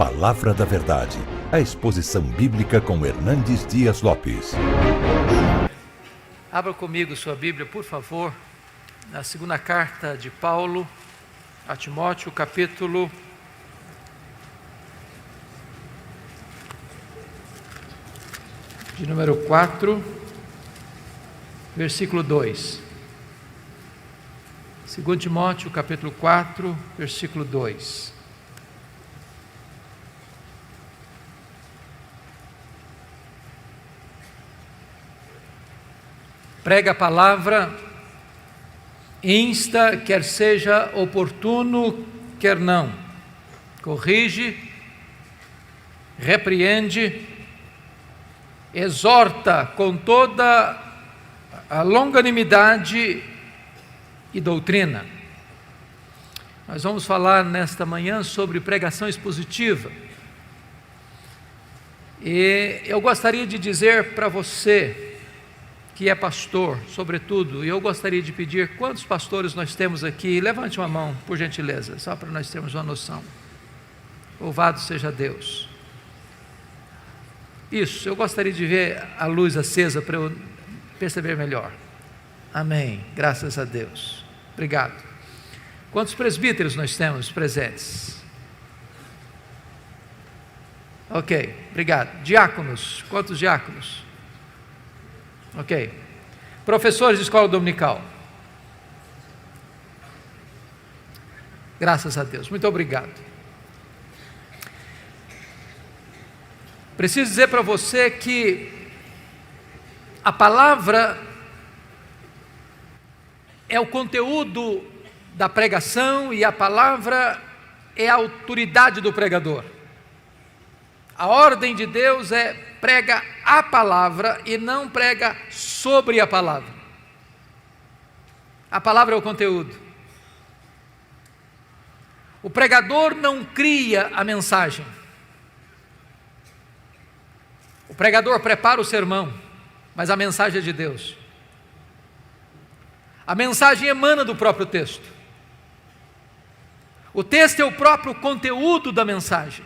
Palavra da Verdade, a exposição bíblica com Hernandes Dias Lopes. Abra comigo sua Bíblia, por favor, na segunda carta de Paulo a Timóteo, capítulo de número 4, versículo 2. 2 Timóteo, capítulo 4, versículo 2. Prega a palavra, insta, quer seja oportuno, quer não. Corrige, repreende, exorta com toda a longanimidade e doutrina. Nós vamos falar nesta manhã sobre pregação expositiva. E eu gostaria de dizer para você que é pastor, sobretudo, e eu gostaria de pedir quantos pastores nós temos aqui. Levante uma mão, por gentileza, só para nós termos uma noção. Louvado seja Deus. Isso, eu gostaria de ver a luz acesa para eu perceber melhor. Amém, graças a Deus. Obrigado. Quantos presbíteros nós temos presentes? Ok, obrigado. Diáconos, quantos diáconos? Ok. Professores de escola dominical? Graças a Deus, muito obrigado. Preciso dizer para você que a palavra é o conteúdo da pregação e a palavra é a autoridade do pregador. A ordem de Deus é prega a palavra e não prega sobre a palavra. A palavra é o conteúdo. O pregador não cria a mensagem. O pregador prepara o sermão, mas a mensagem é de Deus. A mensagem emana do próprio texto. O texto é o próprio conteúdo da mensagem.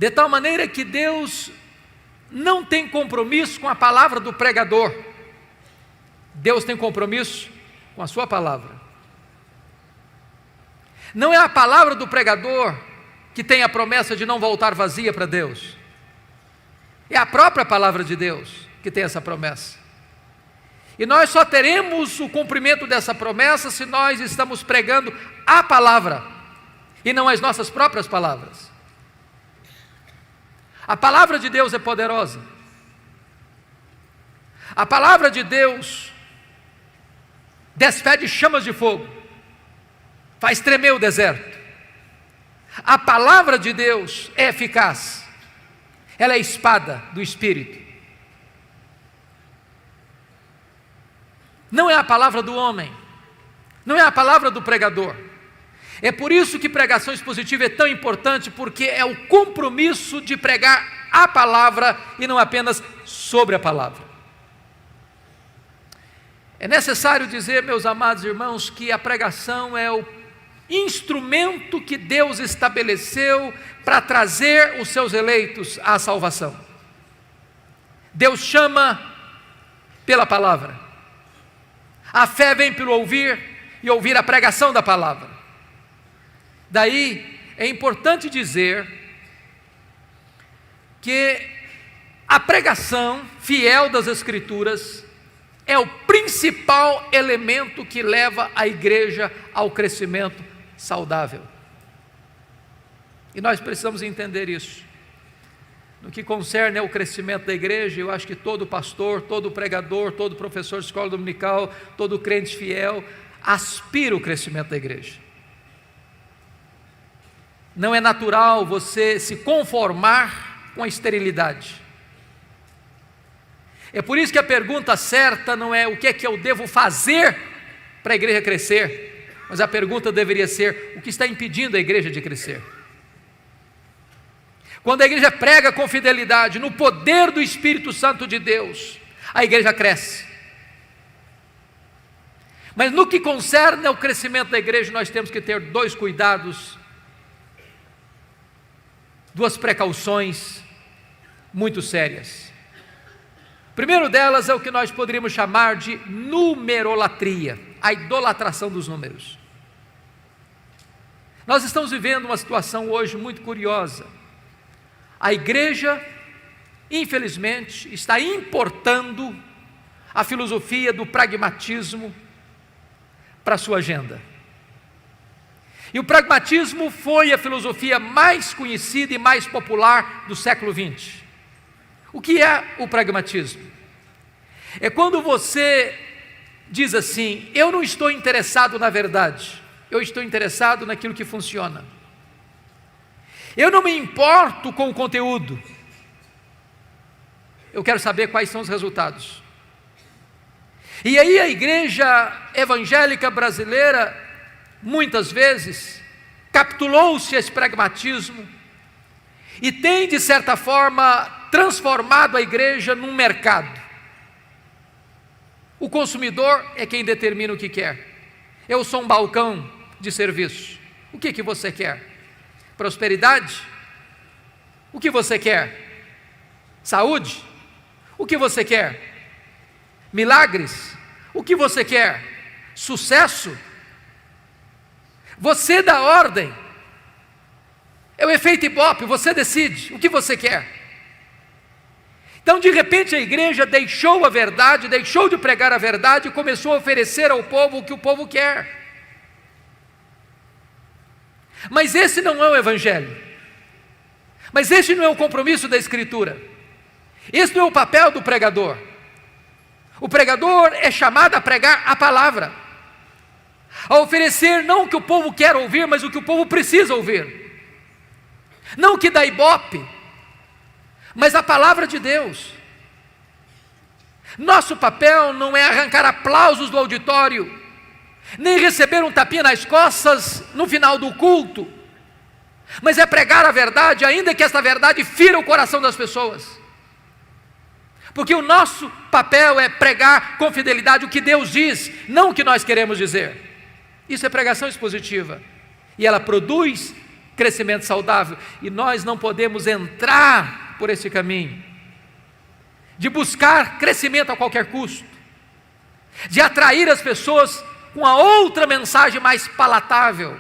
De tal maneira que Deus não tem compromisso com a palavra do pregador. Deus tem compromisso com a sua palavra. Não é a palavra do pregador que tem a promessa de não voltar vazia para Deus. É a própria palavra de Deus que tem essa promessa. E nós só teremos o cumprimento dessa promessa se nós estamos pregando a palavra e não as nossas próprias palavras. A palavra de Deus é poderosa. A palavra de Deus despede chamas de fogo, faz tremer o deserto. A palavra de Deus é eficaz. Ela é a espada do Espírito. Não é a palavra do homem, não é a palavra do pregador. É por isso que pregação expositiva é tão importante, porque é o compromisso de pregar a palavra e não apenas sobre a palavra. É necessário dizer, meus amados irmãos, que a pregação é o instrumento que Deus estabeleceu para trazer os seus eleitos à salvação. Deus chama pela palavra. A fé vem pelo ouvir e ouvir a pregação da palavra. Daí é importante dizer que a pregação fiel das Escrituras é o principal elemento que leva a igreja ao crescimento saudável. E nós precisamos entender isso. No que concerne ao crescimento da igreja, eu acho que todo pastor, todo pregador, todo professor de escola dominical, todo crente fiel aspira o crescimento da igreja. Não é natural você se conformar com a esterilidade. É por isso que a pergunta certa não é o que é que eu devo fazer para a igreja crescer, mas a pergunta deveria ser: o que está impedindo a igreja de crescer? Quando a igreja prega com fidelidade no poder do Espírito Santo de Deus, a igreja cresce. Mas no que concerne ao crescimento da igreja, nós temos que ter dois cuidados duas precauções muito sérias. O primeiro delas é o que nós poderíamos chamar de numerolatria, a idolatração dos números. Nós estamos vivendo uma situação hoje muito curiosa. A igreja, infelizmente, está importando a filosofia do pragmatismo para a sua agenda. E o pragmatismo foi a filosofia mais conhecida e mais popular do século XX. O que é o pragmatismo? É quando você diz assim: eu não estou interessado na verdade, eu estou interessado naquilo que funciona. Eu não me importo com o conteúdo, eu quero saber quais são os resultados. E aí a igreja evangélica brasileira, muitas vezes, capitulou-se a esse pragmatismo e tem, de certa forma, transformado a igreja num mercado. O consumidor é quem determina o que quer. Eu sou um balcão de serviço. O que você quer? Prosperidade? O que você quer? Saúde? O que você quer? Milagres? O que você quer? Sucesso? Você dá ordem. É o efeito Ibope, você decide o que você quer. Então, de repente, a igreja deixou a verdade, deixou de pregar a verdade e começou a oferecer ao povo o que o povo quer. Mas esse não é o evangelho. Mas esse não é o compromisso da Escritura. Esse não é o papel do pregador. O pregador é chamado a pregar a palavra, a oferecer não o que o povo quer ouvir, mas o que o povo precisa ouvir. Não o que dá Ibope, mas a palavra de Deus. Nosso papel não é arrancar aplausos do auditório, nem receber um tapinha nas costas no final do culto, mas é pregar a verdade, ainda que esta verdade fira o coração das pessoas. Porque o nosso papel é pregar com fidelidade o que Deus diz, não o que nós queremos dizer. Isso é pregação expositiva, e ela produz crescimento saudável, e nós não podemos entrar por esse caminho, de buscar crescimento a qualquer custo, de atrair as pessoas com a outra mensagem mais palatável,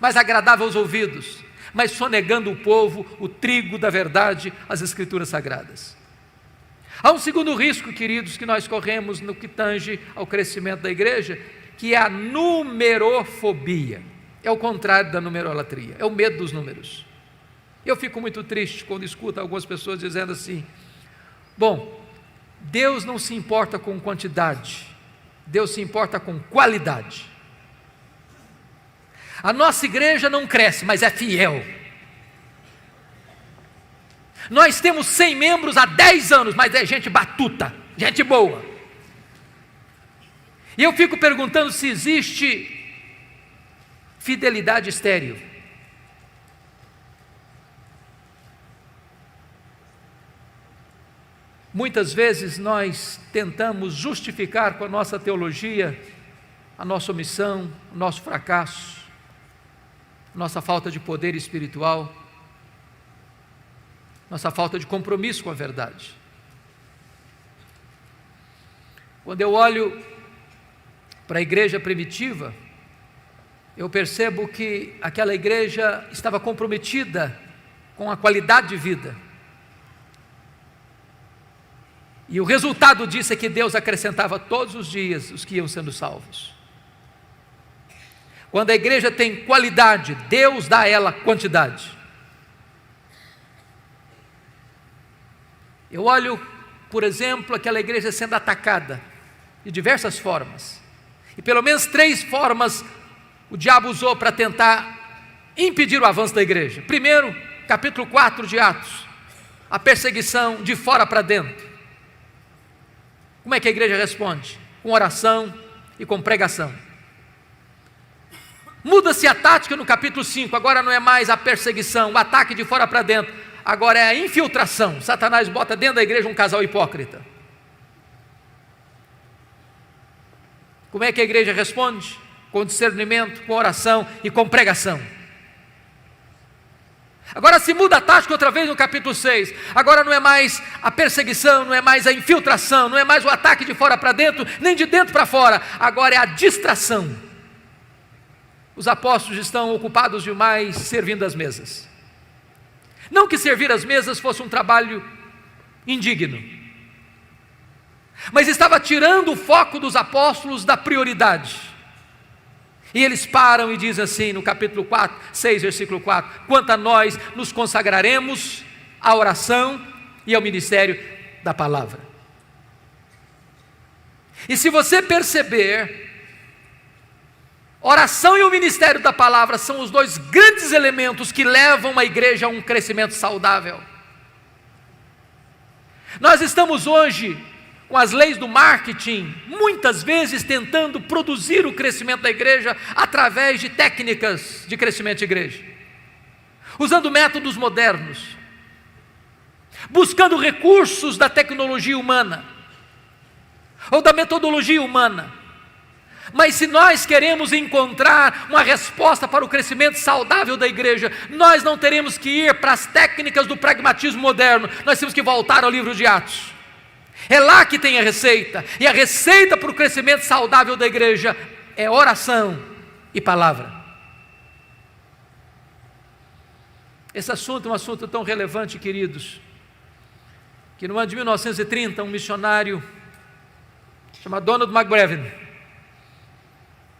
mais agradável aos ouvidos, mas sonegando o povo o trigo da verdade, as Escrituras Sagradas. Há um segundo risco, queridos, que nós corremos no que tange ao crescimento da igreja, que é a numerofobia. É o contrário da numerolatria, é o medo dos números. Eu fico muito triste quando escuto algumas pessoas dizendo assim: bom, Deus não se importa com quantidade, Deus se importa com qualidade. A nossa igreja não cresce, mas é fiel. Nós temos 100 membros há 10 anos, mas é gente batuta, gente boa. E eu fico perguntando se existe fidelidade estéril. Muitas vezes nós tentamos justificar com a nossa teologia a nossa omissão, o nosso fracasso, nossa falta de poder espiritual, nossa falta de compromisso com a verdade. Quando eu olho para a igreja primitiva, eu percebo que aquela igreja estava comprometida com a qualidade de vida. E o resultado disso é que Deus acrescentava todos os dias os que iam sendo salvos. Quando a igreja tem qualidade, Deus dá a ela quantidade. Eu olho, por exemplo, aquela igreja sendo atacada de diversas formas. E pelo menos 3 formas o diabo usou para tentar impedir o avanço da igreja. Primeiro, capítulo 4 de Atos, a perseguição de fora para dentro. Como é que a igreja responde? Com oração e com pregação. Muda-se a tática no capítulo 5, agora não é mais a perseguição, o ataque de fora para dentro, agora é a infiltração. Satanás bota dentro da igreja um casal hipócrita. Como é que a igreja responde? Com discernimento, com oração e com pregação. Agora se muda a tática outra vez no capítulo 6. Agora não é mais a perseguição, não é mais a infiltração, não é mais o ataque de fora para dentro, nem de dentro para fora. Agora é a distração. Os apóstolos estão ocupados demais servindo as mesas. Não que servir as mesas fosse um trabalho indigno, mas estava tirando o foco dos apóstolos da prioridade. E eles param e dizem assim no capítulo 6, versículo 4: quanto a nós, nos consagraremos à oração e ao ministério da palavra. E se você perceber, oração e o ministério da palavra são os dois grandes elementos que levam a igreja a um crescimento saudável. Nós estamos hoje com as leis do marketing, muitas vezes tentando produzir o crescimento da igreja através de técnicas de crescimento de igreja, usando métodos modernos, buscando recursos da tecnologia humana, ou da metodologia humana. Mas se nós queremos encontrar uma resposta para o crescimento saudável da igreja, nós não teremos que ir para as técnicas do pragmatismo moderno, nós temos que voltar ao livro de Atos. É lá que tem a receita, e a receita para o crescimento saudável da igreja é oração e palavra. Esse assunto é um assunto tão relevante, queridos, que no ano de 1930, um missionário chamado Donald McBrevin,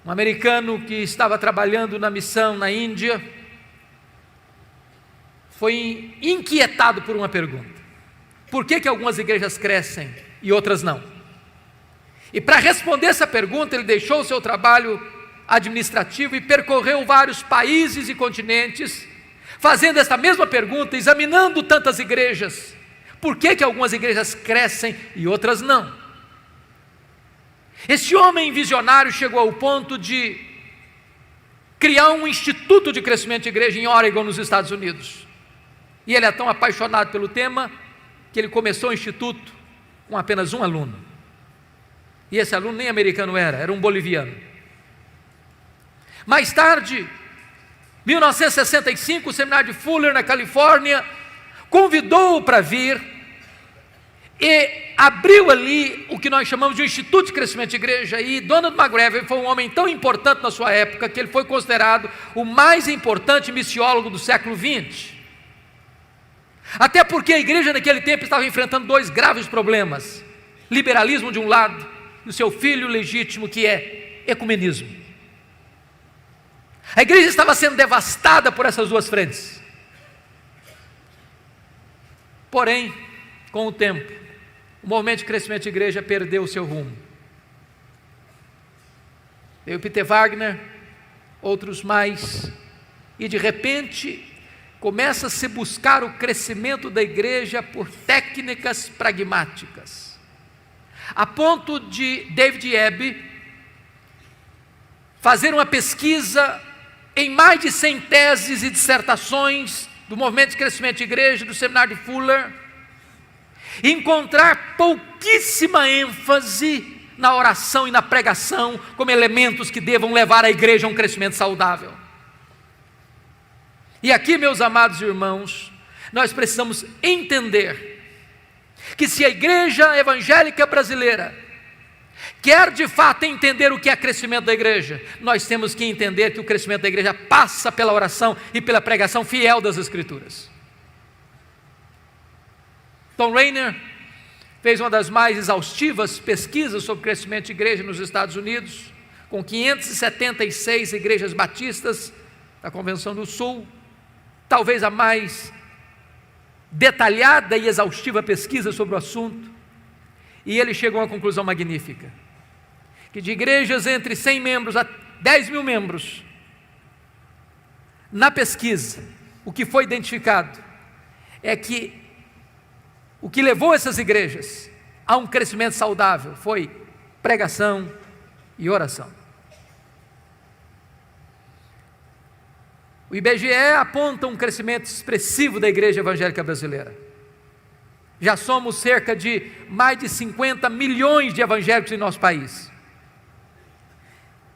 um americano que estava trabalhando na missão na Índia, foi inquietado por uma pergunta: por que algumas igrejas crescem e outras não? E para responder essa pergunta, ele deixou o seu trabalho administrativo e percorreu vários países e continentes, fazendo esta mesma pergunta, examinando tantas igrejas. Por que algumas igrejas crescem e outras não? Este homem visionário chegou ao ponto de criar um instituto de crescimento de igreja em Oregon, nos Estados Unidos. E ele é tão apaixonado pelo tema que ele começou o instituto com apenas um aluno. E esse aluno nem americano era um boliviano. Mais tarde, 1965, o seminário de Fuller, na Califórnia, convidou-o para vir e abriu ali o que nós chamamos de um Instituto de Crescimento de Igreja. E Donald McBrevin foi um homem tão importante na sua época que ele foi considerado o mais importante missiólogo do século XX. Até porque a igreja naquele tempo estava enfrentando dois graves problemas: liberalismo de um lado e o seu filho legítimo, que é ecumenismo. A igreja estava sendo devastada por essas duas frentes. Porém, com o tempo, o movimento de crescimento de igreja perdeu o seu rumo. Veio Peter Wagner, outros mais, e de repente começa a se buscar o crescimento da igreja por técnicas pragmáticas, a ponto de David Ebb fazer uma pesquisa em mais de 100 teses e dissertações do movimento de crescimento de igreja, do seminário de Fuller, e encontrar pouquíssima ênfase na oração e na pregação como elementos que devam levar a igreja a um crescimento saudável. E aqui, meus amados irmãos, nós precisamos entender que se a igreja evangélica brasileira quer de fato entender o que é crescimento da igreja, nós temos que entender que o crescimento da igreja passa pela oração e pela pregação fiel das Escrituras. Tom Rainer fez uma das mais exaustivas pesquisas sobre crescimento de igreja nos Estados Unidos, com 576 igrejas batistas da Convenção do Sul, talvez a mais detalhada e exaustiva pesquisa sobre o assunto, e ele chegou a uma conclusão magnífica: que de igrejas entre 100 membros a 10 mil membros, na pesquisa, o que foi identificado é que o que levou essas igrejas a um crescimento saudável foi pregação e oração. O IBGE aponta um crescimento expressivo da igreja evangélica brasileira. Já somos cerca de mais de 50 milhões de evangélicos em nosso país.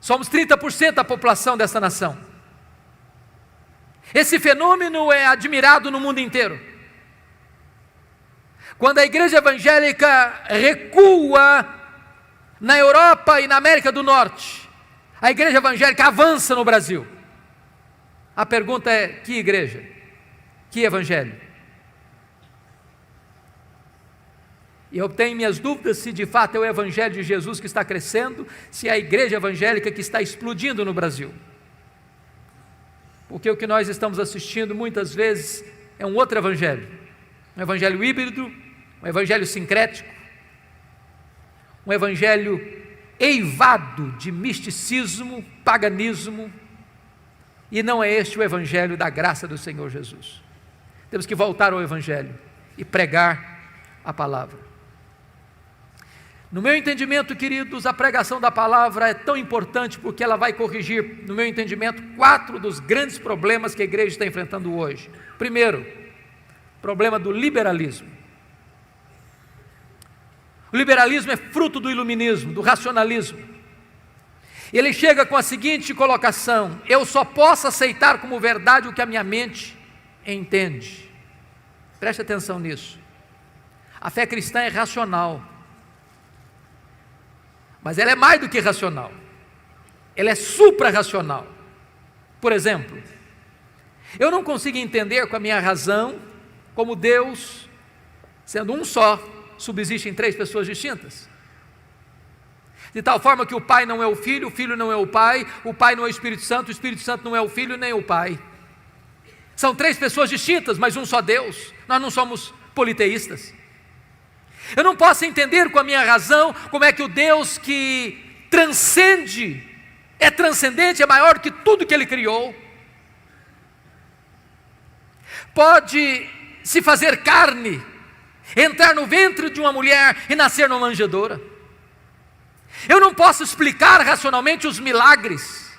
Somos 30% da população dessa nação. Esse fenômeno é admirado no mundo inteiro. Quando a igreja evangélica recua na Europa e na América do Norte, a igreja evangélica avança no Brasil. A pergunta é: que igreja? Que evangelho? E eu tenho minhas dúvidas se de fato é o evangelho de Jesus que está crescendo, se é a igreja evangélica que está explodindo no Brasil. Porque o que nós estamos assistindo muitas vezes é um outro evangelho, um evangelho híbrido, um evangelho sincrético, um evangelho eivado de misticismo, paganismo, e não é este o evangelho da graça do Senhor Jesus. Temos que voltar ao evangelho e pregar a palavra. No meu entendimento, queridos, a pregação da palavra é tão importante porque ela vai corrigir, no meu entendimento, 4 dos grandes problemas que a igreja está enfrentando hoje. Primeiro, problema do liberalismo. O liberalismo é fruto do iluminismo, do racionalismo. Ele chega com a seguinte colocação: eu só posso aceitar como verdade o que a minha mente entende. Preste atenção nisso. A fé cristã é racional, mas ela é mais do que racional, ela é supra-racional. Por exemplo, eu não consigo entender com a minha razão como Deus, sendo um só, subsiste em 3 pessoas distintas. De tal forma que o Pai não é o Filho não é o Pai não é o Espírito Santo não é o Filho nem o Pai. São 3 pessoas distintas, mas um só Deus. Nós não somos politeístas. Eu não posso entender com a minha razão como é que o Deus que transcende, é transcendente, é maior que tudo que Ele criou, pode se fazer carne, entrar no ventre de uma mulher e nascer numa manjedoura. Eu não posso explicar racionalmente os milagres.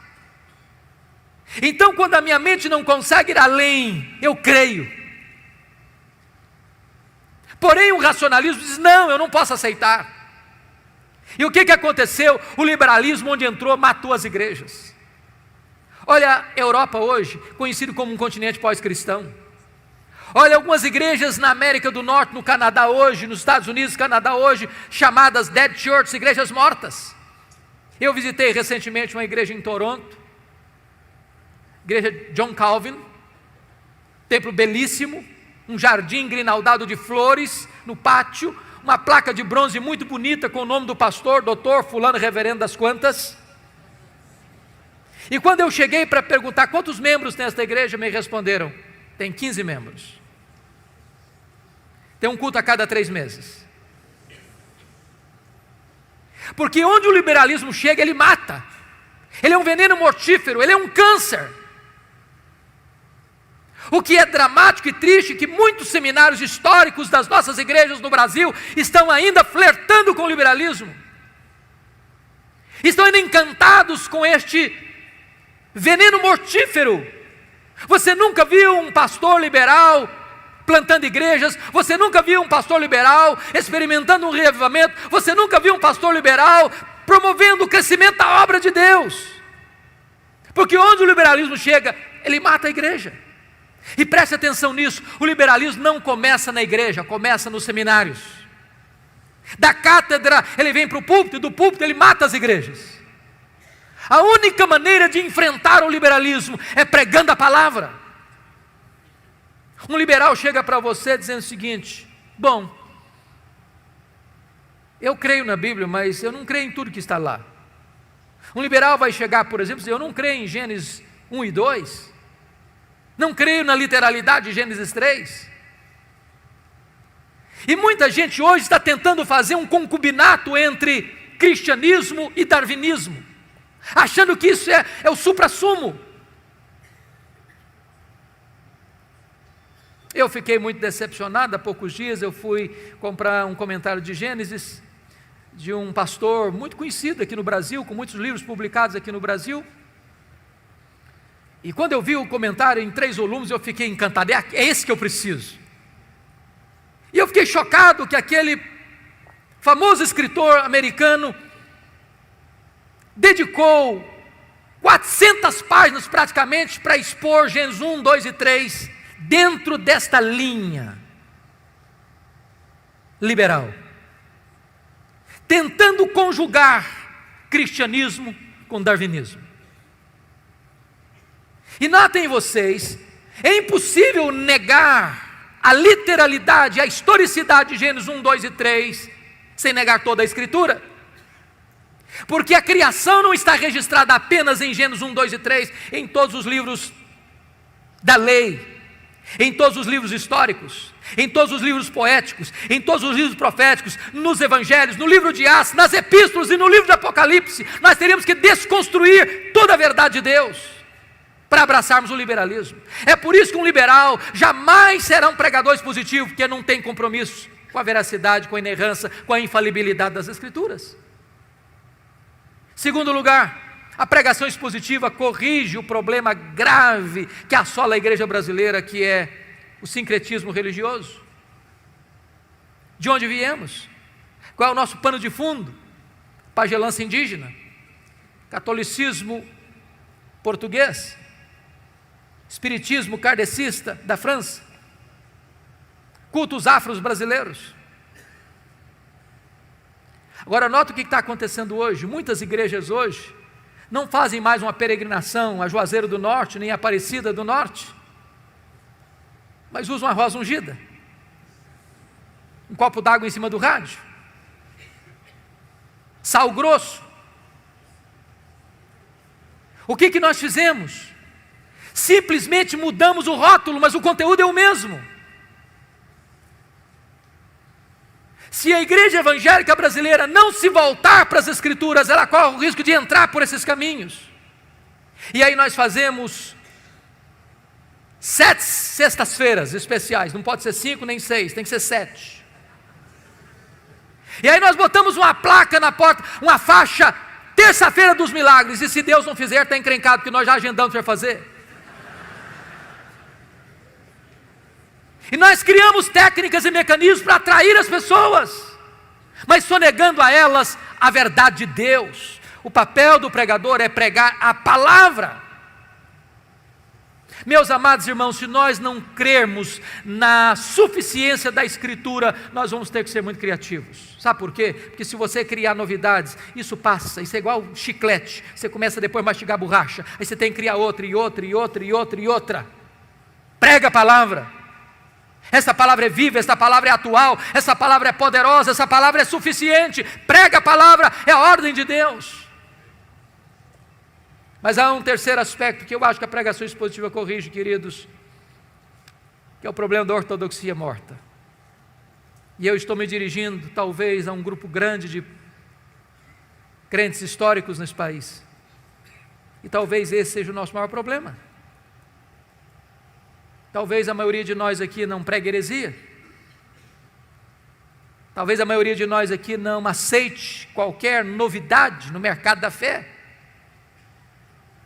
Então, quando a minha mente não consegue ir além, eu creio. Porém, o racionalismo diz: não, eu não posso aceitar. E o que aconteceu? O liberalismo, onde entrou, matou as igrejas. Olha a Europa hoje, conhecido como um continente pós-cristão. Olha algumas igrejas na América do Norte, no Canadá hoje, nos Estados Unidos, Canadá hoje, chamadas Dead Church, igrejas mortas. Eu visitei recentemente uma igreja em Toronto, igreja John Calvin, templo belíssimo, um jardim grinaldado de flores no pátio, uma placa de bronze muito bonita com o nome do pastor, doutor fulano reverendo das quantas. E quando eu cheguei para perguntar quantos membros tem esta igreja, me responderam: tem 15 membros. Tem um culto a cada 3 meses. Porque onde o liberalismo chega, ele mata. Ele é um veneno mortífero, ele é um câncer. O que é dramático e triste é que muitos seminários históricos das nossas igrejas no Brasil estão ainda flertando com o liberalismo. Estão ainda encantados com este veneno mortífero. Você nunca viu um pastor liberal plantando igrejas, você nunca viu um pastor liberal experimentando um reavivamento, você nunca viu um pastor liberal promovendo o crescimento da obra de Deus. Porque onde o liberalismo chega, ele mata a igreja. E preste atenção nisso, o liberalismo não começa na igreja, começa nos seminários. Da cátedra ele vem para o púlpito, e do púlpito ele mata as igrejas. A única maneira de enfrentar o liberalismo é pregando a palavra. Um liberal chega para você dizendo o seguinte: bom, eu creio na Bíblia, mas eu não creio em tudo que está lá. Um liberal vai chegar, por exemplo, e dizer: eu não creio em Gênesis 1 e 2, não creio na literalidade de Gênesis 3. E muita gente hoje está tentando fazer um concubinato entre cristianismo e darwinismo, achando que isso é o suprassumo. Eu fiquei muito decepcionado. Há poucos dias eu fui comprar um comentário de Gênesis, de um pastor muito conhecido aqui no Brasil, com muitos livros publicados aqui no Brasil. E quando eu vi o comentário em 3 volumes, eu fiquei encantado. É esse que eu preciso. E eu fiquei chocado que aquele famoso escritor americano dedicou 400 páginas praticamente para expor Gênesis 1, 2 e 3 dentro desta linha liberal, tentando conjugar cristianismo com darwinismo. E notem vocês, é impossível negar a literalidade, a historicidade de Gênesis 1, 2 e 3, sem negar toda a Escritura. Porque a criação não está registrada apenas em Gênesis 1, 2 e 3, em todos os livros da lei, em todos os livros históricos, em todos os livros poéticos, em todos os livros proféticos, nos evangelhos, no livro de Atos, nas epístolas e no livro de Apocalipse. Nós teríamos que desconstruir toda a verdade de Deus para abraçarmos o liberalismo. É por isso que um liberal jamais será um pregador expositivo, porque não tem compromisso com a veracidade, com a inerrância, com a infalibilidade das Escrituras. Segundo lugar, a pregação expositiva corrige o problema grave que assola a igreja brasileira, que é o sincretismo religioso. De onde viemos? Qual é o nosso pano de fundo? Pagelança indígena, catolicismo português, espiritismo kardecista da França, cultos afros brasileiros. Agora nota o que está acontecendo hoje. Muitas igrejas hoje não fazem mais uma peregrinação a Juazeiro do Norte, nem a Aparecida do Norte, mas usam a rosa ungida, um copo d'água em cima do rádio, sal grosso. O que nós fizemos? Simplesmente mudamos o rótulo, mas o conteúdo é o mesmo. Se a igreja evangélica brasileira não se voltar para as Escrituras, ela corre o risco de entrar por esses caminhos. E aí nós fazemos 7 sextas-feiras especiais, não pode ser 5 nem 6, tem que ser 7. E aí nós botamos uma placa na porta, uma faixa, terça-feira dos milagres, e se Deus não fizer, está encrencado, porque nós já agendamos para fazer. E nós criamos técnicas e mecanismos para atrair as pessoas, mas sonegando a elas a verdade de Deus. O papel do pregador é pregar a palavra. Meus amados irmãos, se nós não crermos na suficiência da Escritura, nós vamos ter que ser muito criativos. Sabe por quê? Porque se você criar novidades, isso passa, isso é igual chiclete. Você começa depois a mastigar borracha, aí você tem que criar outra, e outra, e outra, e outra, e outra. Prega a palavra. Essa palavra é viva, essa palavra é atual, essa palavra é poderosa, essa palavra é suficiente. Prega a palavra, é a ordem de Deus. Mas há um terceiro aspecto que eu acho que a pregação expositiva corrige, queridos, que é o problema da ortodoxia morta. E eu estou me dirigindo talvez a um grupo grande de crentes históricos nesse país, e talvez esse seja o nosso maior problema. Talvez a maioria de nós aqui não pregue heresia. Talvez a maioria de nós aqui não aceite qualquer novidade no mercado da fé.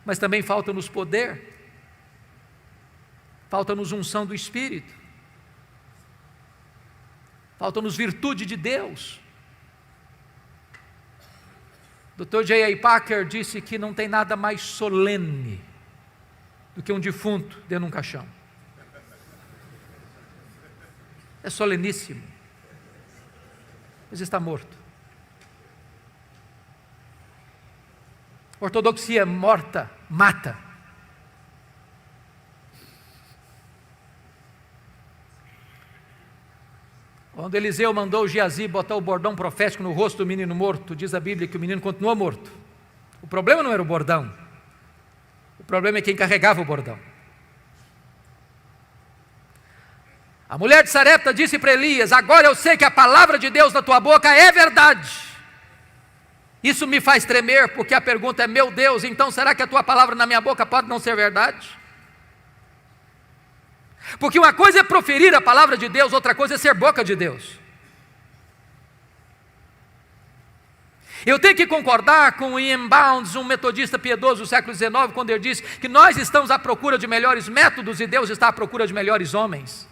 Mas também falta-nos poder, falta-nos unção do Espírito, falta-nos virtude de Deus. Dr. J.I. Packer disse que não tem nada mais solene do que um defunto dentro de um caixão. É soleníssimo, mas está morto. Ortodoxia morta mata. Quando Eliseu mandou Geazi botar o bordão profético no rosto do menino morto, diz a Bíblia que o menino continuou morto. O problema não era o bordão, o problema é quem carregava o bordão. A mulher de Sarepta disse para Elias: agora eu sei que a palavra de Deus na tua boca é verdade. Isso me faz tremer, porque a pergunta é: meu Deus, então será que a tua palavra na minha boca pode não ser verdade? Porque uma coisa é proferir a palavra de Deus, outra coisa é ser boca de Deus. Eu tenho que concordar com Ian Bounds, um metodista piedoso do século XIX, quando ele disse que nós estamos à procura de melhores métodos e Deus está à procura de melhores homens.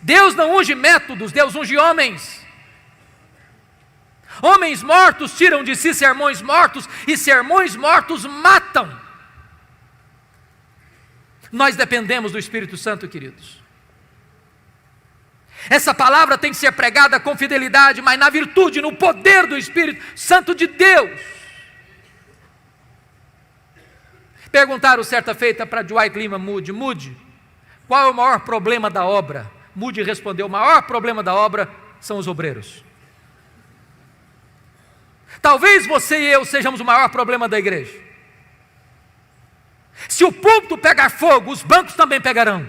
Deus não unge métodos, Deus unge homens. Homens mortos tiram de si sermões mortos, e sermões mortos matam. Nós dependemos do Espírito Santo, queridos. Essa palavra tem que ser pregada com fidelidade, mas na virtude, no poder do Espírito Santo de Deus. Perguntaram certa feita para Dwight Lyman Moody: Moody, qual é o maior problema da obra? Moody respondeu: o maior problema da obra são os obreiros. Talvez você e eu sejamos o maior problema da igreja. Se o púlpito pegar fogo, os bancos também pegarão.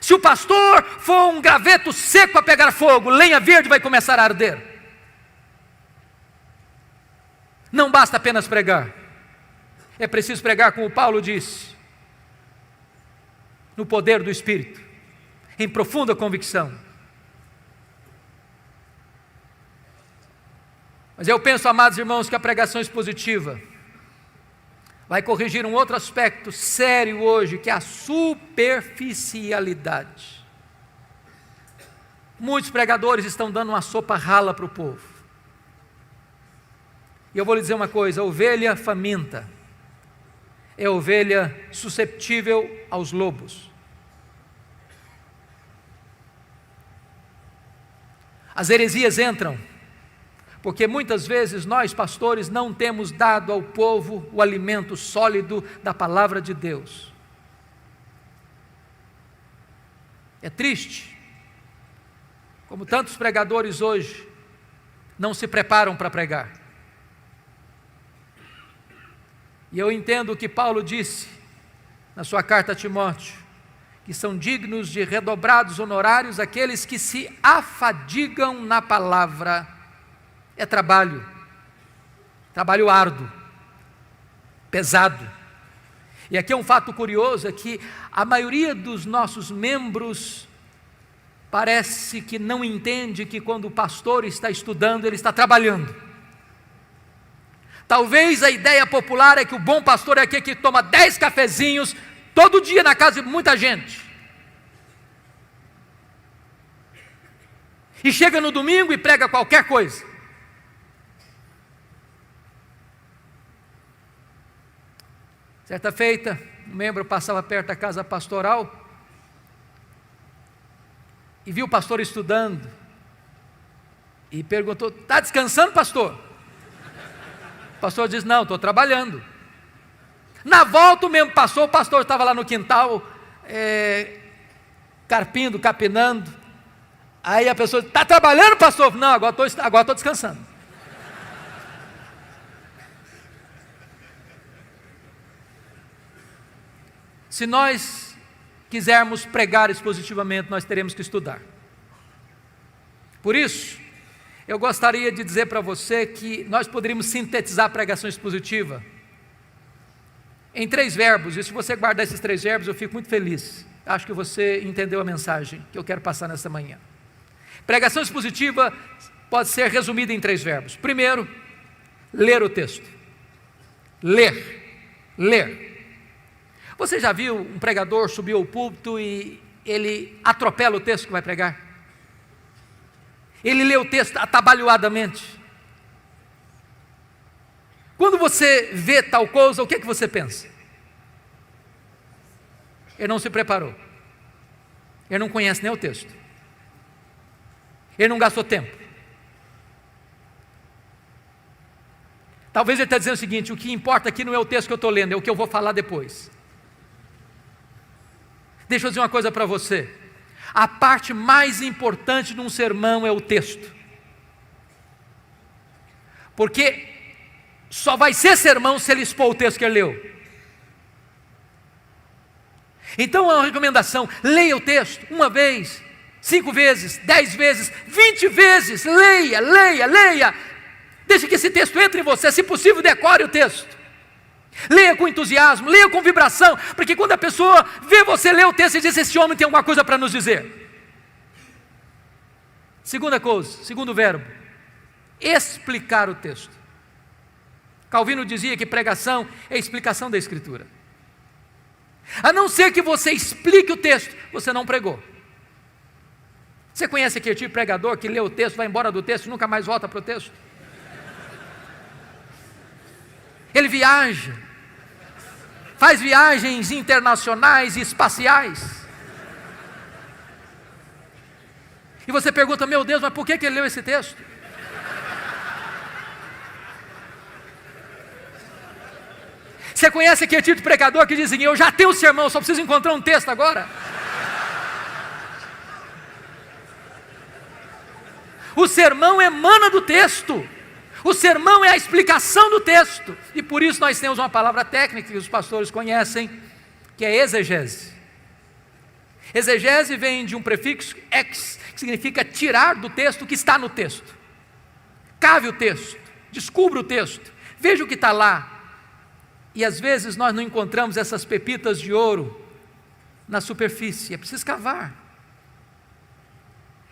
Se o pastor for um graveto seco a pegar fogo, lenha verde vai começar a arder. Não basta apenas pregar, é preciso pregar como Paulo disse, no poder do Espírito, em profunda convicção. Mas eu penso, amados irmãos, que a pregação expositiva vai corrigir um outro aspecto sério hoje, que é a superficialidade. Muitos pregadores estão dando uma sopa rala para o povo. E eu vou lhe dizer uma coisa: a ovelha faminta é a ovelha susceptível aos lobos. As heresias entram porque muitas vezes nós, pastores, não temos dado ao povo o alimento sólido da palavra de Deus. É triste, como tantos pregadores hoje não se preparam para pregar. E eu entendo o que Paulo disse na sua carta a Timóteo, que são dignos de redobrados honorários aqueles que se afadigam na palavra. É trabalho árduo, pesado. E aqui é um fato curioso, é que a maioria dos nossos membros parece que não entende que quando o pastor está estudando, ele está trabalhando. Talvez a ideia popular é que o bom pastor é aquele que toma 10 cafezinhos todo dia na casa de muita gente. E chega no domingo e prega qualquer coisa. Certa feita, um membro passava perto da casa pastoral e viu o pastor estudando e perguntou: está descansando, pastor? O pastor disse: não, estou trabalhando. Na volta o mesmo passou, o pastor estava lá no quintal, carpindo, capinando. Aí a pessoa: está trabalhando, pastor? Não, agora estou descansando. Se nós quisermos pregar expositivamente, nós teremos que estudar. Por isso, eu gostaria de dizer para você que nós poderíamos sintetizar a pregação expositiva em 3 verbos, e se você guardar esses 3 verbos, eu fico muito feliz. Acho que você entendeu a mensagem que eu quero passar nessa manhã. Pregação expositiva pode ser resumida em 3 verbos. Primeiro, ler o texto. Ler. Você já viu um pregador subir ao púlpito e ele atropela o texto que vai pregar? Ele lê o texto atabalhoadamente. Quando você vê tal coisa, o que é que você pensa? Ele não se preparou. Ele não conhece nem o texto. Ele não gastou tempo. Talvez ele está dizendo o seguinte: o que importa aqui não é o texto que eu estou lendo, é o que eu vou falar depois. Deixa eu dizer uma coisa para você: a parte mais importante de um sermão é o texto, porque só vai ser sermão se ele expor o texto que ele leu. Então é uma recomendação: leia o texto 1 vez, 5 vezes, 10 vezes, 20 vezes, leia, deixe que esse texto entre em você, se possível decore o texto. Leia com entusiasmo, leia com vibração, porque quando a pessoa vê você ler o texto e diz: esse homem tem alguma coisa para nos dizer. Segunda coisa, segundo verbo, explicar o texto. Calvino dizia que pregação é a explicação da Escritura. A não ser que você explique o texto, você não pregou. Você conhece aquele tipo de pregador que lê o texto, vai embora do texto e nunca mais volta para o texto? Ele viaja, faz viagens internacionais e espaciais. E você pergunta, meu Deus, mas por que ele leu esse texto? Você conhece aquele tipo de pregador que diz assim, eu já tenho o sermão, só preciso encontrar um texto agora? O sermão emana do texto. O sermão é a explicação do texto. E por isso nós temos uma palavra técnica que os pastores conhecem, que é exegese. Exegese vem de um prefixo ex, que significa tirar do texto o que está no texto. Cave o texto, descubra o texto, veja o que está lá. E às vezes nós não encontramos essas pepitas de ouro na superfície, é preciso cavar.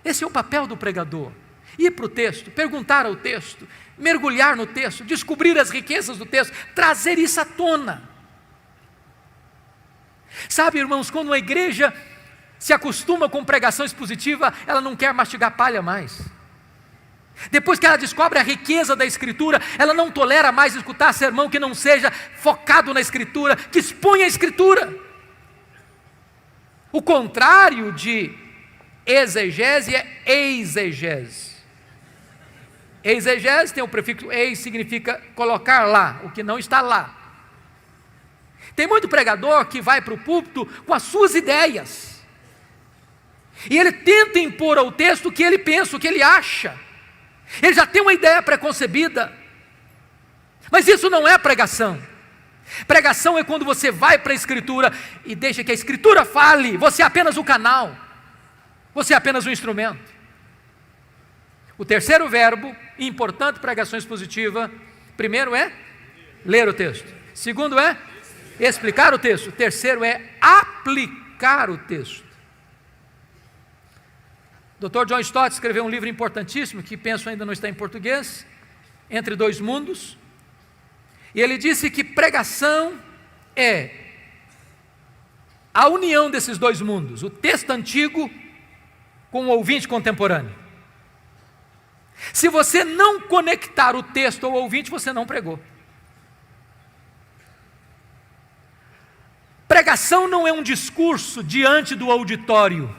Esse é o papel do pregador. Ir para o texto, perguntar ao texto, mergulhar no texto, descobrir as riquezas do texto, trazer isso à tona. Sabe, irmãos, quando uma igreja se acostuma com pregação expositiva, ela não quer mastigar palha mais. Depois que ela descobre a riqueza da Escritura, ela não tolera mais escutar sermão que não seja focado na Escritura, que exponha a Escritura. O contrário de exegese é exegese. Exegese tem o prefixo ex, significa colocar lá, o que não está lá. Tem muito pregador que vai para o púlpito com as suas ideias, e ele tenta impor ao texto o que ele pensa, o que ele acha. Ele já tem uma ideia preconcebida, mas isso não é pregação. Pregação é quando você vai para a Escritura e deixa que a Escritura fale, você é apenas o canal, você é apenas o instrumento. O terceiro verbo, importante para pregação expositiva, primeiro é ler o texto, segundo é explicar o texto, o terceiro é aplicar o texto. Dr. John Stott escreveu um livro importantíssimo, que penso ainda não está em português, Entre Dois Mundos, e ele disse que pregação é a união desses dois mundos, o texto antigo com o ouvinte contemporâneo. Se você não conectar o texto ao ouvinte, você não pregou. Pregação não é um discurso diante do auditório.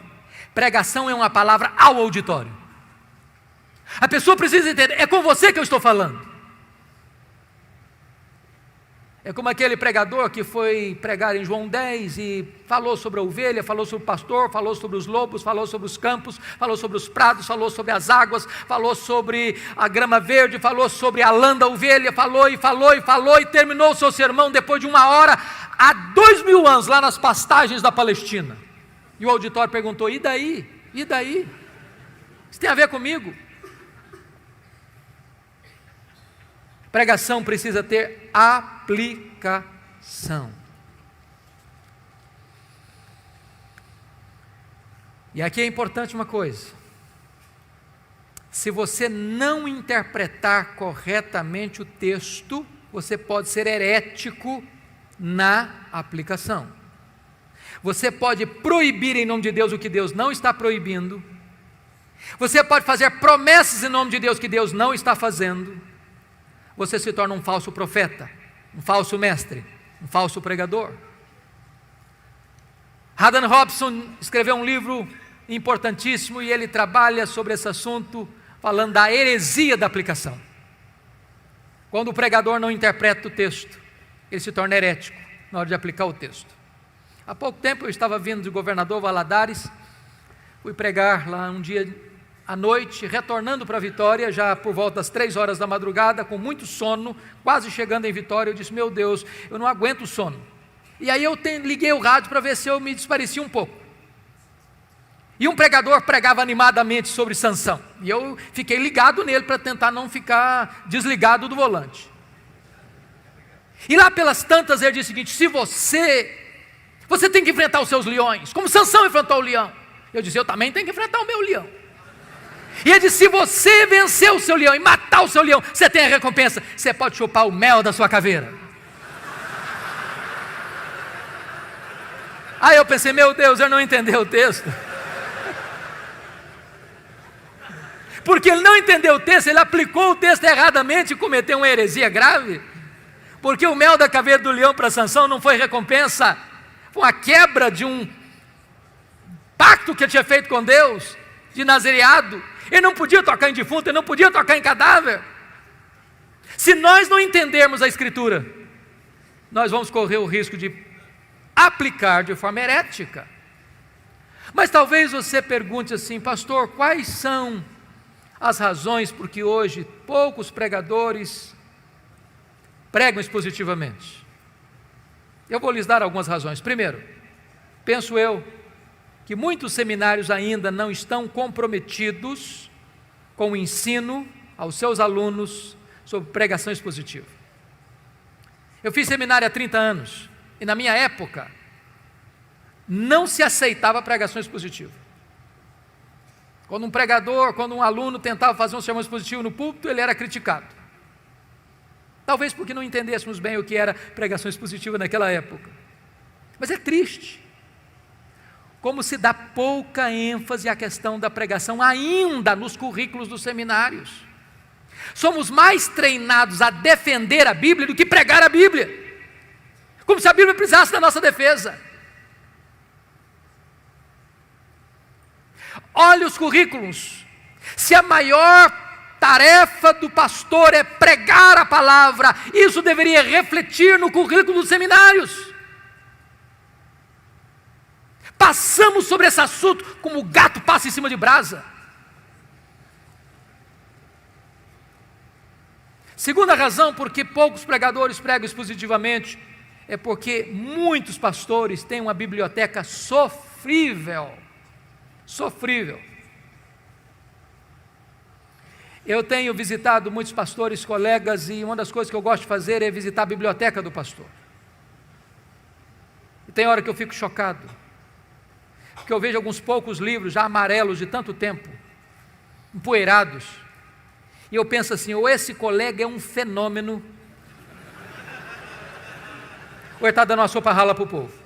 Pregação é uma palavra ao auditório. A pessoa precisa entender, é com você que eu estou falando. É como aquele pregador que foi pregar em João 10 e falou sobre a ovelha, falou sobre o pastor, falou sobre os lobos, falou sobre os campos, falou sobre os prados, falou sobre as águas, falou sobre a grama verde, falou sobre a lã da ovelha, falou e terminou o seu sermão depois de 1 hora, há 2000 anos, lá nas pastagens da Palestina. E o auditório perguntou, e daí? E daí? Isso tem a ver comigo? Pregação precisa ter aplicação. E aqui é importante uma coisa: se você não interpretar corretamente o texto, você pode ser herético na aplicação. Você pode proibir em nome de Deus o que Deus não está proibindo. Você pode fazer promessas em nome de Deus que Deus não está fazendo. Você se torna um falso profeta, um falso mestre, um falso pregador. Haddon Robson escreveu um livro importantíssimo e ele trabalha sobre esse assunto, falando da heresia da aplicação. Quando o pregador não interpreta o texto, ele se torna herético na hora de aplicar o texto. Há pouco tempo eu estava vindo de Governador Valadares, fui pregar lá um dia à noite, retornando para Vitória, já por volta das 3 horas da madrugada, com muito sono, quase chegando em Vitória, eu disse, meu Deus, eu não aguento o sono. E aí eu liguei o rádio para ver se eu me desparecia um pouco. E um pregador pregava animadamente sobre Sansão, e eu fiquei ligado nele para tentar não ficar desligado do volante. E lá pelas tantas ele disse o seguinte, se você tem que enfrentar os seus leões, como Sansão enfrentou o leão. Eu disse, eu também tenho que enfrentar o meu leão. E ele disse, se você vencer o seu leão e matar o seu leão, você tem a recompensa, você pode chupar o mel da sua caveira. Aí eu pensei, meu Deus, eu não entendi o texto. Porque ele não entendeu o texto, ele aplicou o texto erradamente e cometeu uma heresia grave. Porque o mel da caveira do leão para Sansão não foi recompensa, foi uma quebra de um pacto que ele tinha feito com Deus, de nazereado. Ele não podia tocar em defunto, ele não podia tocar em cadáver. Se nós não entendermos a Escritura, nós vamos correr o risco de aplicar de forma herética. Mas talvez você pergunte assim: pastor, quais são as razões por que hoje poucos pregadores pregam expositivamente? Eu vou lhes dar algumas razões. Primeiro, penso eu que muitos seminários ainda não estão comprometidos com o ensino aos seus alunos sobre pregação expositiva. Eu fiz seminário há 30 anos e na minha época não se aceitava pregação expositiva. Quando um pregador, quando um aluno tentava fazer um sermão expositivo no púlpito, ele era criticado. Talvez porque não entendêssemos bem o que era pregação expositiva naquela época. Mas é triste como se dá pouca ênfase à questão da pregação ainda nos currículos dos seminários. Somos mais treinados a defender a Bíblia do que pregar a Bíblia, como se a Bíblia precisasse da nossa defesa. Olhe os currículos. Se a maior tarefa do pastor é pregar a palavra, isso deveria refletir no currículo dos seminários. Passamos sobre esse assunto como o gato passa em cima de brasa. Segunda razão por que poucos pregadores pregam expositivamente é porque muitos pastores têm uma biblioteca sofrível. Sofrível. Eu tenho visitado muitos pastores, colegas, e uma das coisas que eu gosto de fazer é visitar a biblioteca do pastor. E tem hora que eu fico chocado, porque eu vejo alguns poucos livros já amarelos de tanto tempo, empoeirados, e eu penso assim: ou esse colega é um fenômeno, ou ele está dando uma sopa rala para o povo.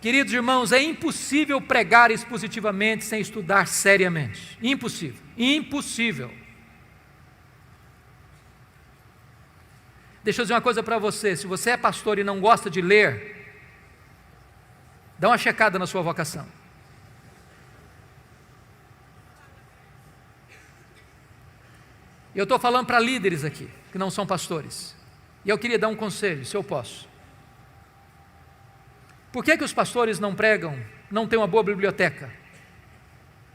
Queridos irmãos, é impossível pregar expositivamente sem estudar seriamente. Impossível, impossível. Deixa eu dizer uma coisa para você: se você é pastor e não gosta de ler, dá uma checada na sua vocação. Eu estou falando para líderes aqui, que não são pastores, e eu queria dar um conselho, se eu posso. Por que os pastores não pregam, não têm uma boa biblioteca?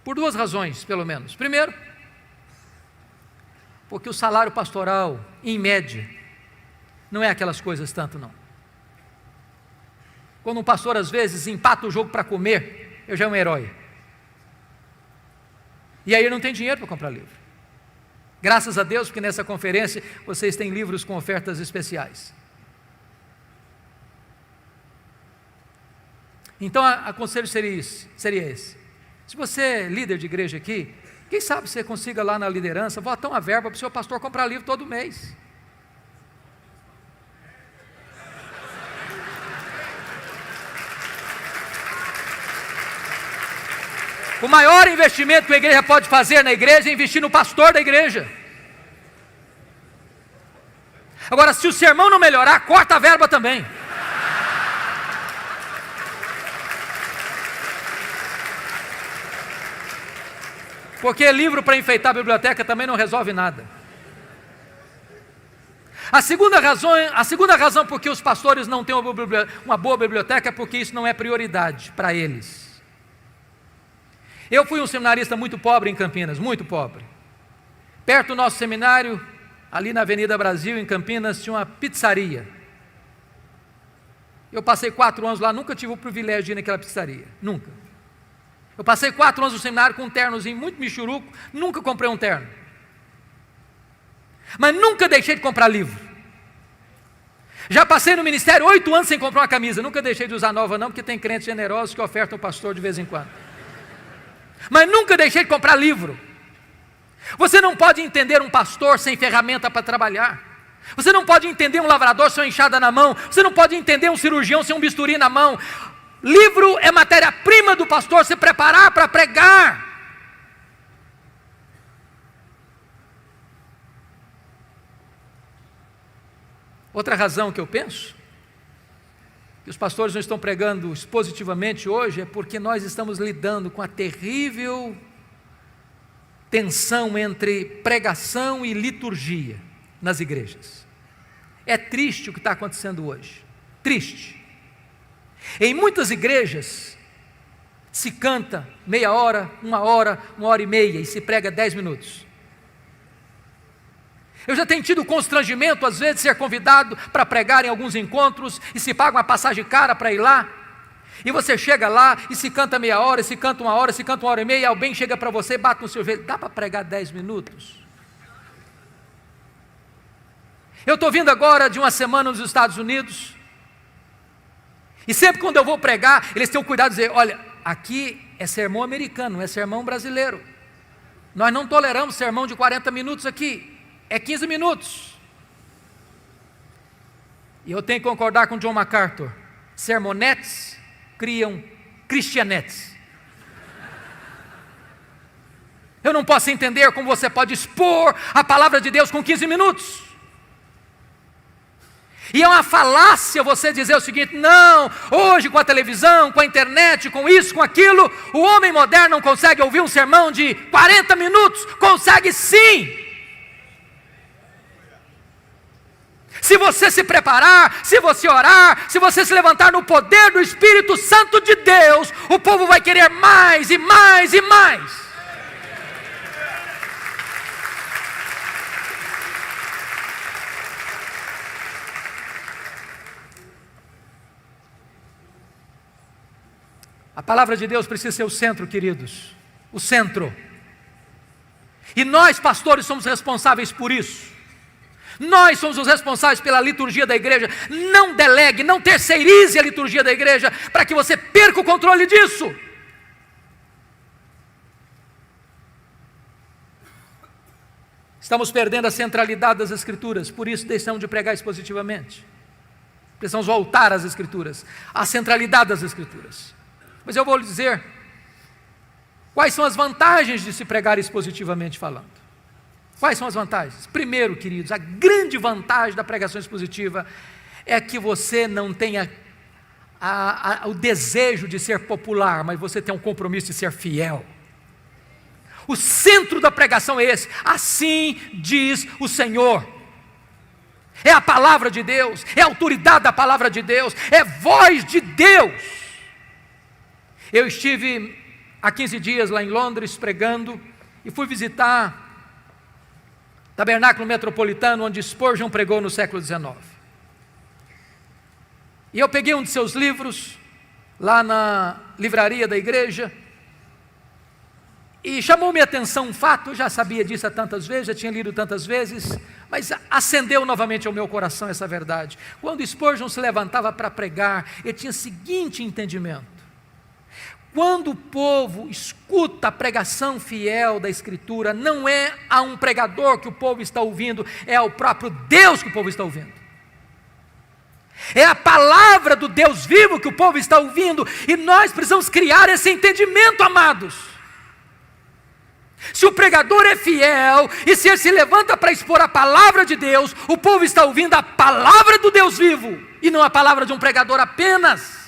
Por duas razões, pelo menos. Primeiro, porque o salário pastoral, em média, não é aquelas coisas tanto não. Quando um pastor às vezes empata o jogo para comer, eu já é um herói. E aí ele não tem dinheiro para comprar livro. Graças a Deus, porque nessa conferência vocês têm livros com ofertas especiais. Então, o conselho seria esse. Se você é líder de igreja aqui, quem sabe você consiga lá na liderança botar uma verba para o seu pastor comprar livro todo mês. O maior investimento que a igreja pode fazer na igreja é investir no pastor da igreja. Agora, se o sermão não melhorar, corta a verba também. Porque livro para enfeitar a biblioteca também não resolve nada. A segunda razão por que os pastores não têm uma boa biblioteca é porque isso não é prioridade para eles. Eu fui um seminarista muito pobre em Campinas, muito pobre. Perto do nosso seminário, ali na Avenida Brasil, em Campinas, tinha uma pizzaria. Eu passei 4 anos lá, nunca tive o privilégio de ir naquela pizzaria, nunca. Eu passei 4 anos no seminário com um ternozinho muito michuruco, nunca comprei um terno. Mas nunca deixei de comprar livro. Já passei no ministério 8 anos sem comprar uma camisa, nunca deixei de usar nova não, porque tem crentes generosos que ofertam o pastor de vez em quando. Mas nunca deixei de comprar livro. Você não pode entender um pastor sem ferramenta para trabalhar. Você não pode entender um lavrador sem uma enxada na mão. Você não pode entender um cirurgião sem um bisturi na mão. Livro é matéria-prima do pastor se preparar para pregar. Outra razão que eu penso que os pastores não estão pregando expositivamente hoje é porque nós estamos lidando com a terrível tensão entre pregação e liturgia nas igrejas. É triste o que está acontecendo hoje, triste. Em muitas igrejas se canta meia hora, 1h30 e se prega 10 minutos. Eu já tenho tido constrangimento, às vezes, de ser convidado para pregar em alguns encontros e se paga uma passagem cara para ir lá. E você chega lá e se canta meia hora, se canta 1h, se canta 1h30 e alguém chega para você e bate no seu joelho. Dá para pregar 10 minutos? Eu estou vindo agora de uma semana nos Estados Unidos e sempre quando eu vou pregar, eles têm o cuidado de dizer, olha, aqui é sermão americano, não é sermão brasileiro. Nós não toleramos sermão de 40 minutos aqui. É 15 minutos. E eu tenho que concordar com John MacArthur. Sermonetes criam cristianetes. Eu não posso entender como você pode expor a palavra de Deus com 15 minutos. E é uma falácia você dizer o seguinte, não, hoje com a televisão, com a internet, com isso, com aquilo, o homem moderno não consegue ouvir um sermão de 40 minutos. Consegue sim. Se você se preparar, se você orar, se você se levantar no poder do Espírito Santo de Deus, o povo vai querer mais e mais e mais. A palavra de Deus precisa ser o centro, queridos, o centro. E nós, pastores, somos responsáveis por isso. Nós somos os responsáveis pela liturgia da igreja. Não delegue, não terceirize a liturgia da igreja para que você perca o controle disso. Estamos perdendo a centralidade das Escrituras, por isso deixamos de pregar expositivamente. Precisamos voltar às Escrituras, à centralidade das Escrituras. Mas eu vou lhe dizer quais são as vantagens de se pregar expositivamente falando. Quais são as vantagens? Primeiro, queridos, a grande vantagem da pregação expositiva é que você não tenha o desejo de ser popular, mas você tem um compromisso de ser fiel. O centro da pregação é esse, assim diz o Senhor. É a palavra de Deus, é a autoridade da palavra de Deus, é voz de Deus. Eu estive há 15 dias lá em Londres pregando e fui visitar Tabernáculo Metropolitano, onde Spurgeon pregou no século XIX. E eu peguei um de seus livros, lá na livraria da igreja, e chamou minha atenção um fato, eu já sabia disso há tantas vezes, já tinha lido tantas vezes, mas acendeu novamente ao meu coração essa verdade. Quando Spurgeon se levantava para pregar, ele tinha o seguinte entendimento: quando o povo escuta a pregação fiel da Escritura, não é a um pregador que o povo está ouvindo, é ao próprio Deus que o povo está ouvindo. É a palavra do Deus vivo que o povo está ouvindo, e nós precisamos criar esse entendimento, amados. Se o pregador é fiel, e se ele se levanta para expor a palavra de Deus, o povo está ouvindo a palavra do Deus vivo, e não a palavra de um pregador apenas.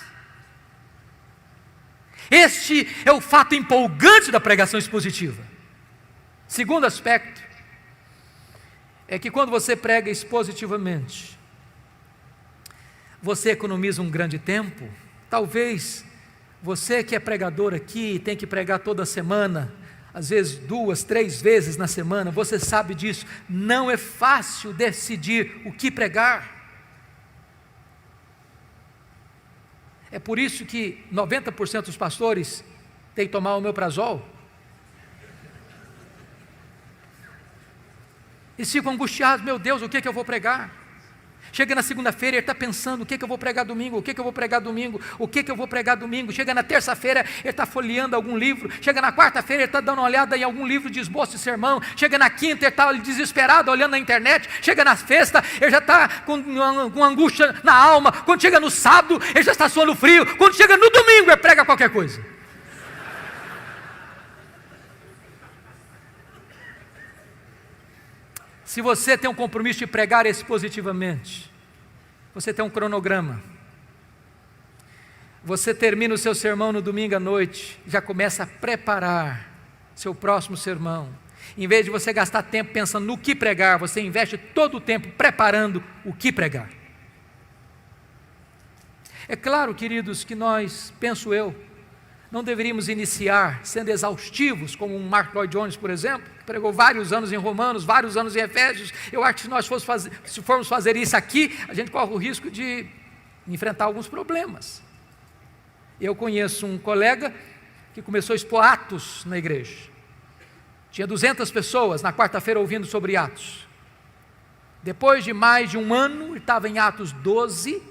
Este é o fato empolgante da pregação expositiva. Segundo aspecto, é que quando você prega expositivamente, você economiza um grande tempo. Talvez você que é pregador aqui, tem que pregar toda semana, às vezes 2, 3 vezes na semana, você sabe disso, não é fácil decidir o que pregar. É por isso que 90% dos pastores têm que tomar omeprazol. Eles ficam angustiados, meu Deus, o que é que eu vou pregar? Chega na segunda-feira, ele está pensando, o que eu vou pregar domingo, o que eu vou pregar domingo, o que eu vou pregar domingo. Chega na terça-feira, ele está folheando algum livro. Chega na quarta-feira, ele está dando uma olhada em algum livro de esboço de sermão. Chega na quinta, ele está desesperado, olhando na internet. Chega na sexta, ele já está com angústia na alma. Quando chega no sábado, ele já está suando frio. Quando chega no domingo, ele prega qualquer coisa. Se você tem um compromisso de pregar expositivamente, você tem um cronograma, você termina o seu sermão no domingo à noite, já começa a preparar seu próximo sermão. Em vez de você gastar tempo pensando no que pregar, você investe todo o tempo preparando o que pregar. É claro, queridos, que nós, penso eu, não deveríamos iniciar sendo exaustivos, como um Mark Lloyd Jones, por exemplo, que pregou vários anos em Romanos, vários anos em Efésios. Eu acho que se formos fazer isso aqui, a gente corre o risco de enfrentar alguns problemas. Eu conheço um colega que começou a expor Atos na igreja. Tinha 200 pessoas na quarta-feira ouvindo sobre Atos. Depois de mais de um ano, ele estava em Atos 12,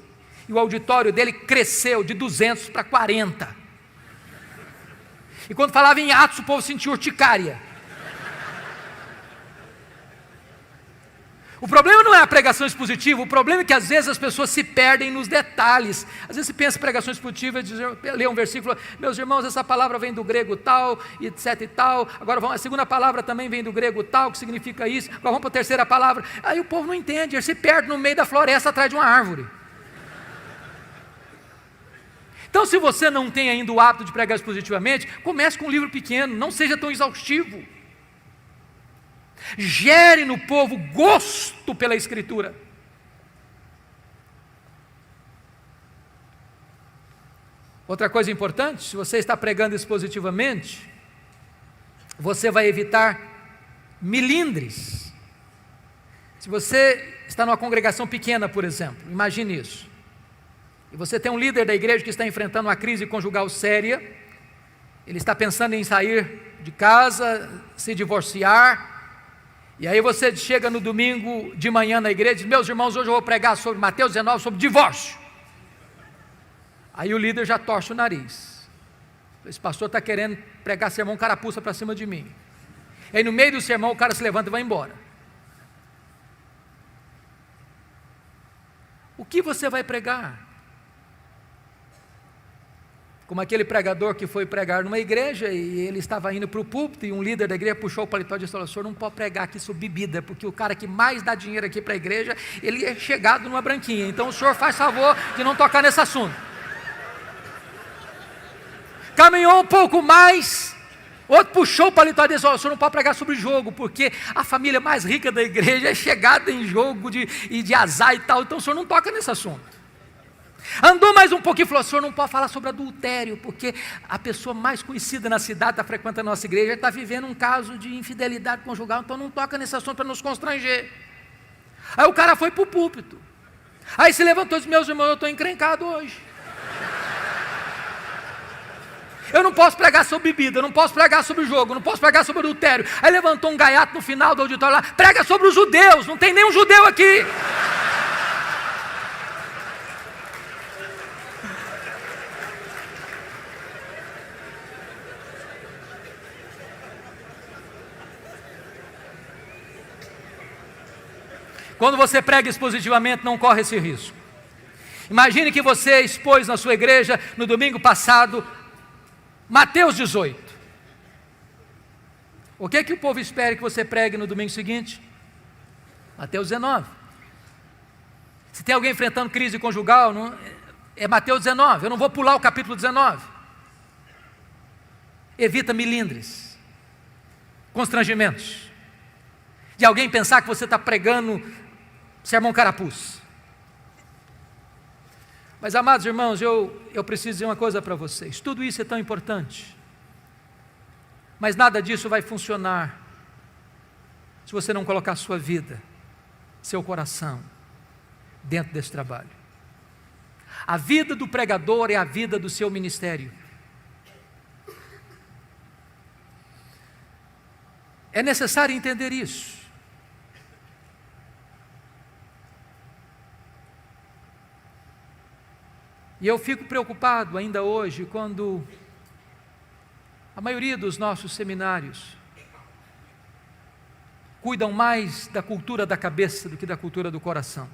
e o auditório dele cresceu de 200 para 40. E quando falava em Atos, o povo sentia urticária. O problema não é a pregação expositiva, o problema é que às vezes as pessoas se perdem nos detalhes. Às vezes se pensa em pregação expositiva, lê um versículo, meus irmãos, essa palavra vem do grego tal, etc e tal. Agora a segunda palavra também vem do grego tal, que significa isso. Agora vamos para a terceira palavra. Aí o povo não entende, ele se perde no meio da floresta atrás de uma árvore. Então, se você não tem ainda o hábito de pregar expositivamente, comece com um livro pequeno, não seja tão exaustivo. Gere no povo gosto pela Escritura. Outra coisa importante, se você está pregando expositivamente, você vai evitar milindres. Se você está numa congregação pequena, por exemplo, imagine isso. E você tem um líder da igreja que está enfrentando uma crise conjugal séria, ele está pensando em sair de casa, se divorciar, e aí você chega no domingo de manhã na igreja e diz, meus irmãos, hoje eu vou pregar sobre Mateus 19, sobre divórcio. Aí o líder já torce o nariz, esse pastor está querendo pregar sermão carapuça para cima de mim. Aí no meio do sermão o cara se levanta e vai embora. O que você vai pregar? Como aquele pregador que foi pregar numa igreja e ele estava indo para o púlpito e um líder da igreja puxou o paletó e disse, o senhor não pode pregar aqui sobre bebida, porque o cara que mais dá dinheiro aqui para a igreja, ele é chegado numa branquinha, então o senhor faz favor de não tocar nesse assunto. Caminhou um pouco mais, outro puxou o paletó e disse, o senhor não pode pregar sobre jogo, porque a família mais rica da igreja é chegada em jogo de azar e tal, então o senhor não toca nesse assunto. Andou mais um pouquinho e falou, o senhor não pode falar sobre adultério, porque a pessoa mais conhecida na cidade está frequentando a nossa igreja, está vivendo um caso de infidelidade conjugal, então não toca nesse assunto para nos constranger. Aí o cara foi para o púlpito, aí se levantou e disse, meus irmãos, eu estou encrencado hoje. Eu não posso pregar sobre bebida, eu não posso pregar sobre jogo, eu não posso pregar sobre adultério. Aí levantou um gaiato no final do auditório lá, prega sobre os judeus, não tem nenhum judeu aqui. Quando você prega expositivamente, não corre esse risco. Imagine que você expôs na sua igreja, no domingo passado, Mateus 18. O que o povo espera que você pregue no domingo seguinte? Mateus 19. Se tem alguém enfrentando crise conjugal, é Mateus 19. Eu não vou pular o capítulo 19. Evita milindres, constrangimentos, de alguém pensar que você está pregando sermão carapuz. Mas, amados irmãos, eu preciso dizer uma coisa para vocês. Tudo isso é tão importante, mas nada disso vai funcionar se você não colocar sua vida, seu coração dentro desse trabalho. A vida do pregador é a vida do seu ministério. É necessário entender isso. E eu fico preocupado ainda hoje quando a maioria dos nossos seminários cuidam mais da cultura da cabeça do que da cultura do coração.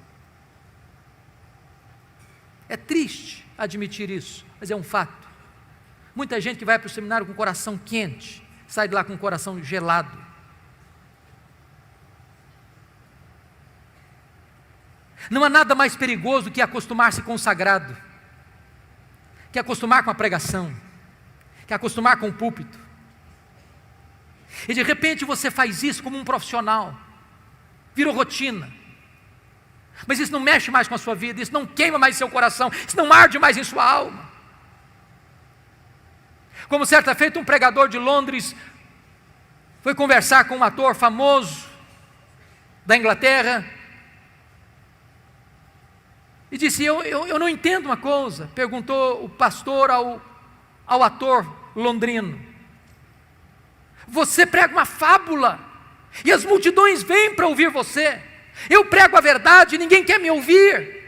É triste admitir isso, mas é um fato. Muita gente que vai para o seminário com o coração quente, sai de lá com o coração gelado. Não há nada mais perigoso do que acostumar-se com o sagrado, que acostumar com a pregação, que acostumar com o púlpito. E de repente você faz isso como um profissional, virou rotina. Mas isso não mexe mais com a sua vida, isso não queima mais seu coração, isso não arde mais em sua alma. Como certa feita um pregador de Londres foi conversar com um ator famoso da Inglaterra e disse: eu não entendo uma coisa. Perguntou o pastor ao ator londrino: você prega uma fábula e as multidões vêm para ouvir você. Eu prego a verdade e ninguém quer me ouvir.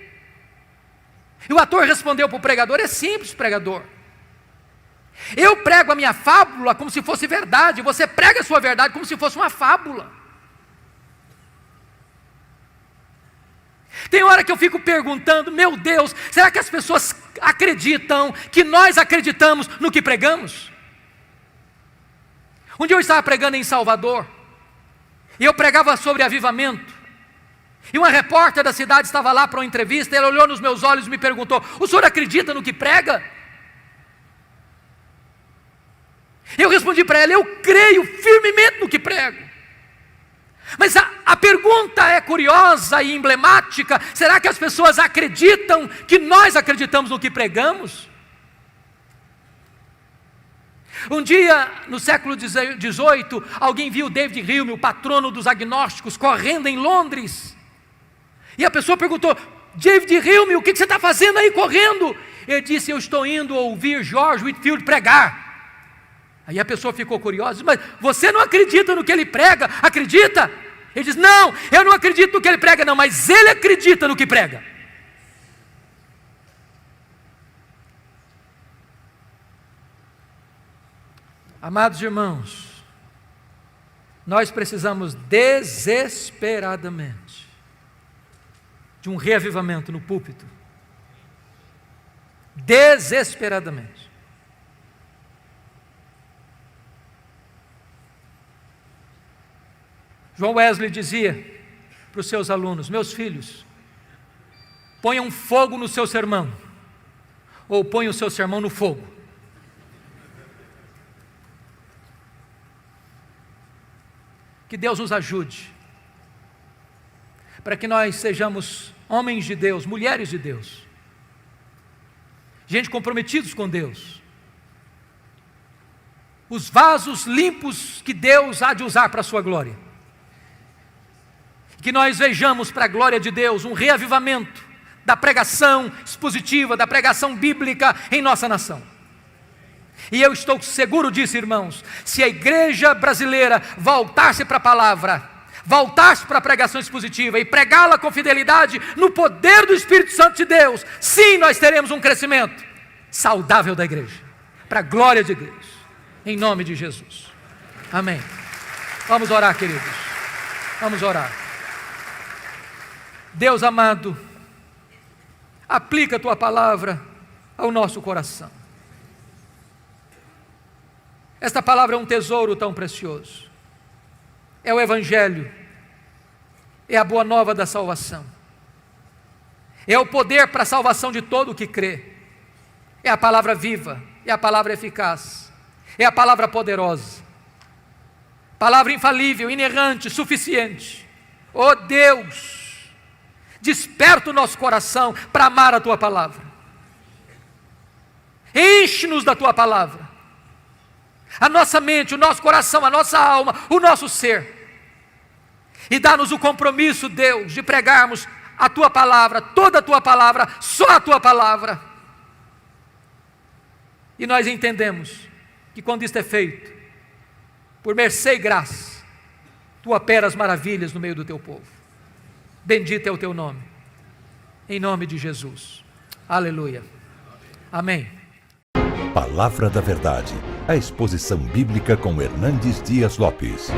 E o ator respondeu para o pregador: é simples, pregador. Eu prego a minha fábula como se fosse verdade, você prega a sua verdade como se fosse uma fábula. Tem hora que eu fico perguntando: meu Deus, será que as pessoas acreditam que nós acreditamos no que pregamos? Um dia eu estava pregando em Salvador, e eu pregava sobre avivamento, e uma repórter da cidade estava lá para uma entrevista. Ela olhou nos meus olhos e me perguntou: o senhor acredita no que prega? Eu respondi para ela: eu creio firmemente no que prego. Mas a pergunta é curiosa e emblemática: será que as pessoas acreditam que nós acreditamos no que pregamos? Um dia, no século XVIII, alguém viu David Hume, o patrono dos agnósticos, correndo em Londres. E a pessoa perguntou: David Hume, o que você está fazendo aí correndo? Ele disse: eu estou indo ouvir George Whitefield pregar. Aí a pessoa ficou curiosa: mas você não acredita no que ele prega? Acredita? Ele diz: não, eu não acredito no que ele prega não, mas ele acredita no que prega. Amados irmãos, nós precisamos desesperadamente de um reavivamento no púlpito. Desesperadamente. João Wesley dizia para os seus alunos: meus filhos, ponham fogo no seu sermão, ou ponham o seu sermão no fogo. Que Deus nos ajude, para que nós sejamos homens de Deus, mulheres de Deus, gente comprometidos com Deus, os vasos limpos que Deus há de usar para a sua glória. Que nós vejamos para a glória de Deus um reavivamento da pregação expositiva, da pregação bíblica em nossa nação. E eu estou seguro disso, irmãos: se a igreja brasileira voltar-se para a palavra, voltar-se para a pregação expositiva e pregá-la com fidelidade no poder do Espírito Santo de Deus, sim, nós teremos um crescimento saudável da igreja, para a glória de Deus, em nome de Jesus. Amém. Vamos orar, queridos. Vamos orar. Deus amado, aplica a tua palavra ao nosso coração. Esta palavra é um tesouro tão precioso. É o Evangelho, é a boa nova da salvação, é o poder para a salvação de todo o que crê, é a palavra viva, é a palavra eficaz, é a palavra poderosa, palavra infalível, inerrante, suficiente. Oh Deus, desperta o nosso coração para amar a tua palavra, enche-nos da tua palavra, a nossa mente, o nosso coração, a nossa alma, o nosso ser, e dá-nos o compromisso, Deus, de pregarmos a tua palavra, toda a tua palavra, só a tua palavra. E nós entendemos que quando isto é feito, por mercê e graça, tu operas maravilhas no meio do teu povo. Bendito é o teu nome, em nome de Jesus. Aleluia. Amém. Palavra da Verdade, a exposição bíblica com Hernandes Dias Lopes.